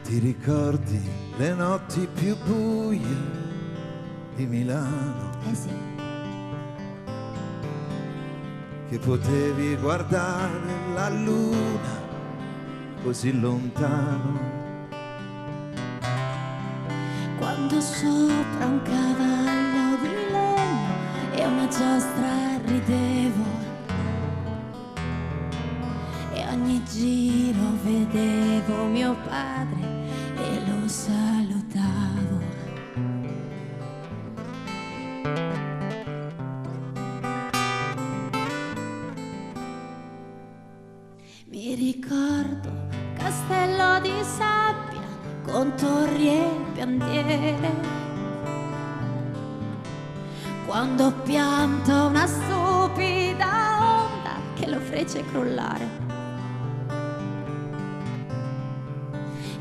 Ti ricordi le notti più buie di Milano? Eh sì. Che potevi guardare la luna così lontano. Quando sopra un cavallo di legno e una giostra ridevo, e ogni giro vedevo mio padre e lo salutavo. Mi ricordo castello di sabbia con torri e bandiere, quando ho pianto una stupida onda che lo fece crollare,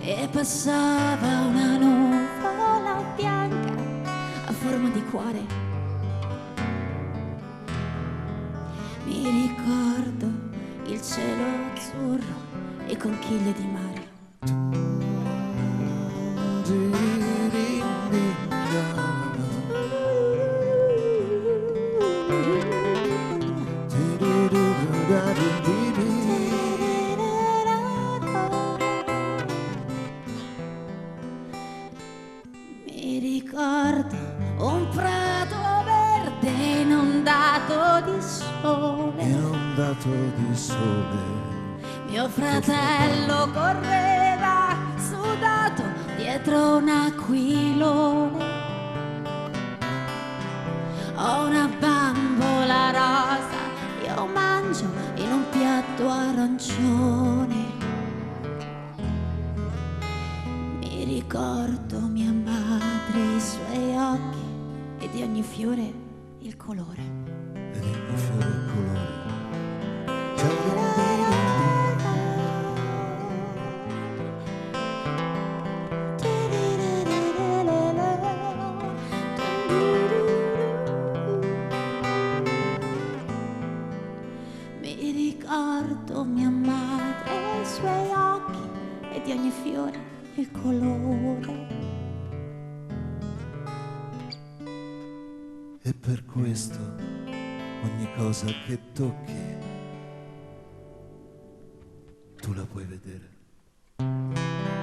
e passava una nuvola bianca a forma di cuore. Mi ricordo il cielo azzurro e conchiglie di mare. Mi ricordo un prato verde inondato di sole, Inondato di sole. mio fratello correva sudato dietro un aquilone. Ho una bambola rosa, io mangio in un piatto arancione. Mi ricordo mia madre, i suoi occhi e di ogni fiore il colore. E di ogni fiore il colore. Mi ricordo mia madre, i suoi occhi e di ogni fiore il colore. E per questo ogni cosa che tocchi tu la puoi vedere.